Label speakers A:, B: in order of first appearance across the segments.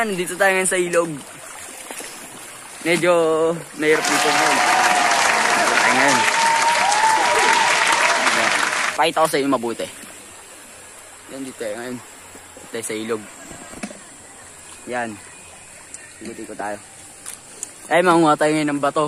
A: Nandito tayo ngayon sa ilog. Medyo mahirap dito ngayon. Nandito tayo ngayon. Pakita ko sa inyo mabuti. Yan dito tayo ngayon. Dito tayo sa ilog. Yan. Ikot-ikot tayo. Ay, mangunga tayo ngayon ng bato.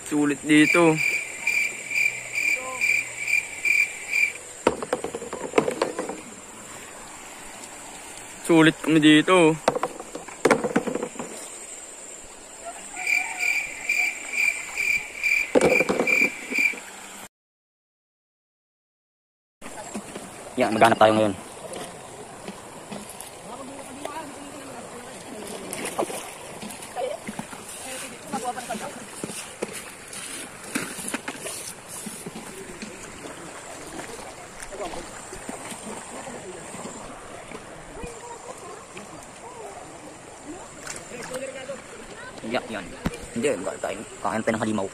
A: Sulit dito. Sulit kami dito. Yan, maghanap tayo ngayon. Yan. Hindi, kakain tayo ng halimaw.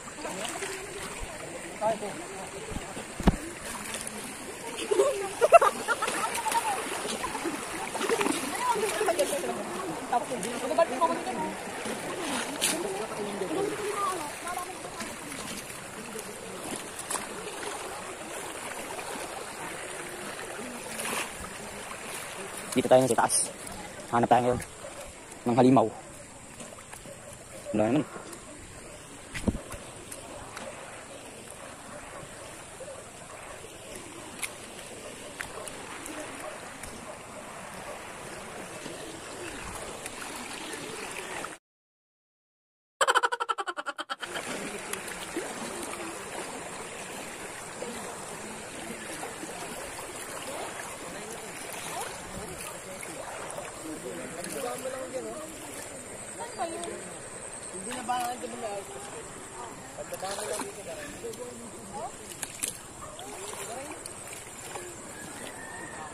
A: Dito tayo sa taas. Hanap tayo ngayon ng halimaw. Wala naman.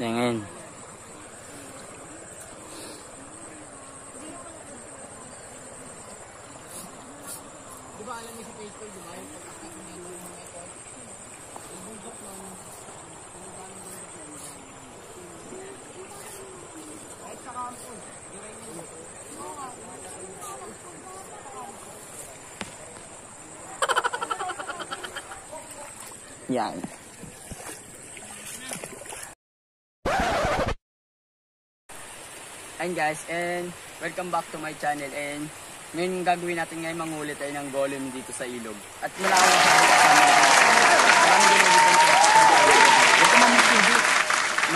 A: Ngayon.
B: Di ba alam niyo si Facebook, di ba? Yung pagkakita niya ng mga ito. Yung bundok ng kahit sa kampon.
A: Yan. And guys, and welcome back to my channel. And ngayon gagawin natin ngayon manghuli tayo ng golem dito sa ilog. At wala akong ito mamutindi.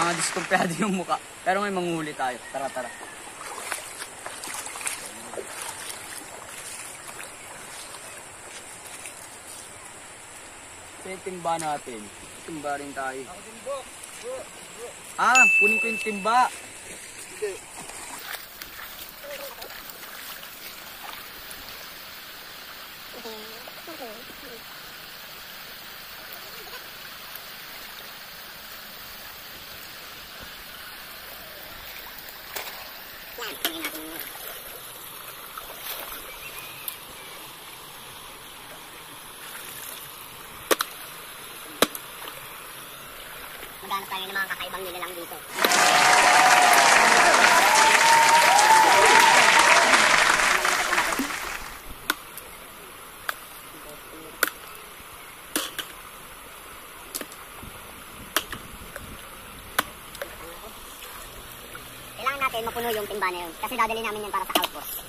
A: Mga diskumpiyado yung muka. Pero ngayon manghuli tayo. Tara. Ito yung timba natin. Timba rin tayo. Kunin ko yung timba.
C: Maghanap tayo ng mga kakaibang nilalang dito. Kailangan natin mapuno yung timba na yun kasi dadali namin yan para sa outpost.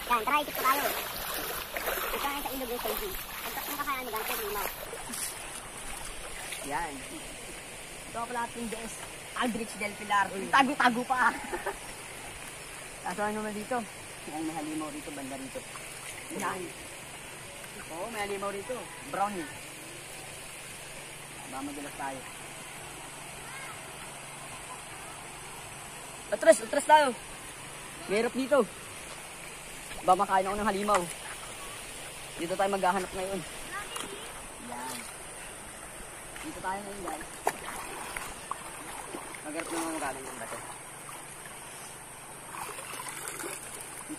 C: Yan, tara, ikot pa tayo. Ito tayo sa ilog ng Seiji. Ang kakayahan maghanap yung limaw.
A: Yan. Ito pala ating DS Aldrich del Pilar. Tago-tago pa. Kaso ano naman dito? Yan, may halimaw rito, banda rito. Yan. Oo, may halimaw rito. Brownie. Baka madulas tayo. Atras tayo. Mahirap dito. Baka makain ako ng halimaw. Dito tayo maghahanap ngayon. Yan. Dito tayo ngayon guys. Magharap ng mga galing ng bato.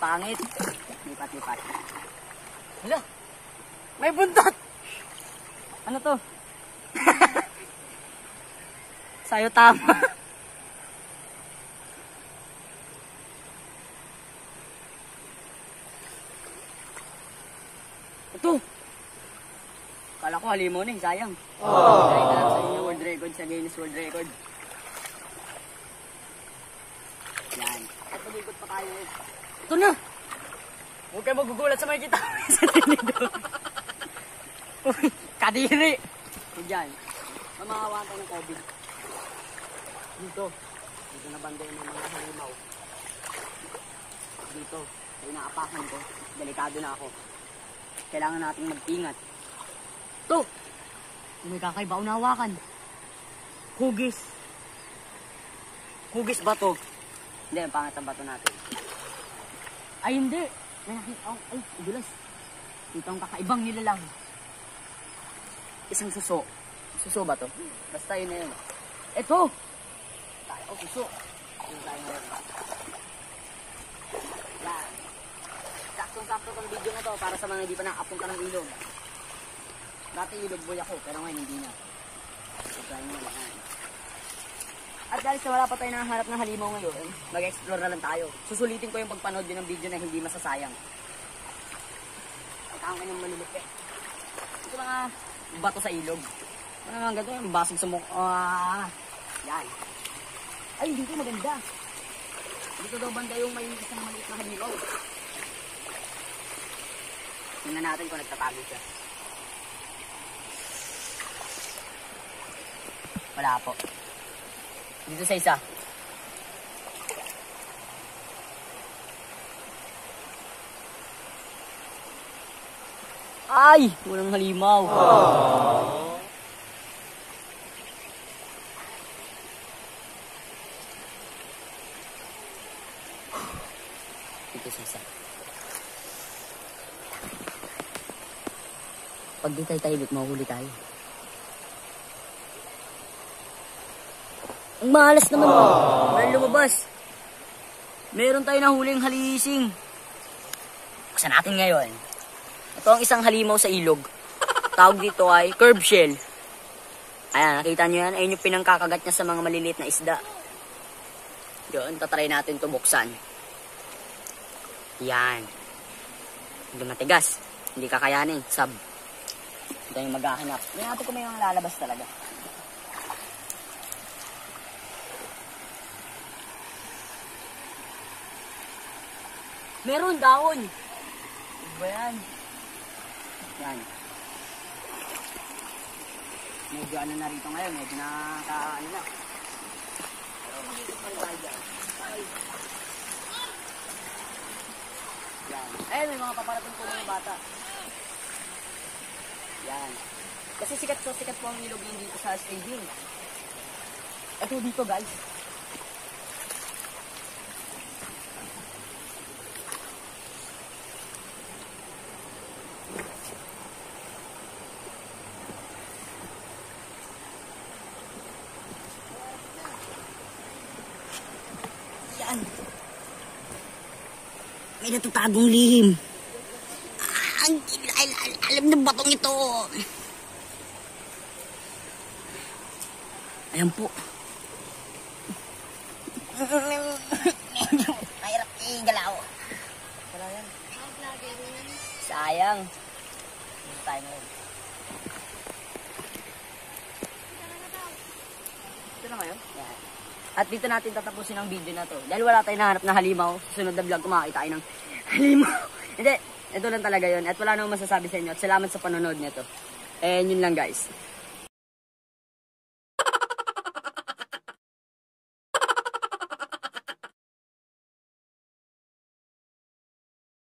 A: pangit. Lipat. Hala, may buntot! Ano to? Sa'yo tama. Ito. Kala ko halimaw na eh, sayang. Dahil na lang sa inyo world record, sa Guinness World Record. Yan. At mag-ikot pa tayo eh. Ito na! Huwag kayo magugulat sa makikita sa tinidor. Uy, kadiri! Diyan. Mamahawa tayo ng COVID. Dito. Dito na banda yung mga halimaw. Dito. Sa inaapakan ko. Delikado na ako. Kailangan natin mag-ingat. Ito! May kakaiba unawakan. Hugis. Hugis ba to? Hindi, ang pangat ang bato natin. Ay, hindi. Ay, dulas. Ito ang kakaibang nilalang. Isang suso. Suso ba to? Basta yun na yun. Ito! Tayo, suso. Yun tayo na yun. Yan. Saktong-sakto tong video na to para sa mga hindi pa nakapunta ng ilog. Dati ilog boy ako, pero ngayon hindi na. So, tayo na yan. At guys, wala pa tayo nakaharap ng halimaw ngayon, mag-explore na lang tayo. Susulitin ko yung pagpanood din ng video na hindi masasayang. Ang tawag kanyang malulupit. Ito mga bato sa ilog. Ano nga ganito, yung basig sa mukha. Yan. Ay, dito maganda. Dito daw banda yung may isang maliit na halimaw. Tingnan natin kung nagtatago siya. Wala po. Dito sa isa. Ay! Walang halimaw. Dito sa isa. Pag di tayo tahimik, mahuhuli tayo. Ang malas naman mo. Walang lumabas. Meron tayo nahuling halising. Buksan natin ngayon. Ito ang isang halimaw sa ilog. Tawag dito ay curb shell. Ayan, nakita nyo yan? Ayun yung pinangkakagat niya sa mga maliliit na isda. Yun, tatry natin ito buksan. Yan. Hindi matigas. Hindi kakayanin. Sab. Ito yung maghahanap. Hindi natin kung may mga lalabas talaga. Meron dahon. Ano ba yan? Yan. Medyo ano na rito ngayon. Medyo ano na. Pero magigit pa rin tayo dyan. Yan. Eh, may mga paparating po mga bata. Yan. Kasi sikat po ang ilog yun dito sa stadium. Ito dito guys. Yan. May natutagong lihim. Ang alam ng batong ito. Ayan po. Medyo mahirap igalaw. Wala yan. Sayang. Dito tayo ngayon. Dito na ngayon? Yan. At dito natin tatapusin ang video na to. Dahil wala tayong nahanap na halimaw. Susunod na vlog kumakita tayo ng halimaw. Hindi. Ito lang talaga yun. At wala namang masasabi sa inyo. At salamat sa panonood nito. And yun lang guys.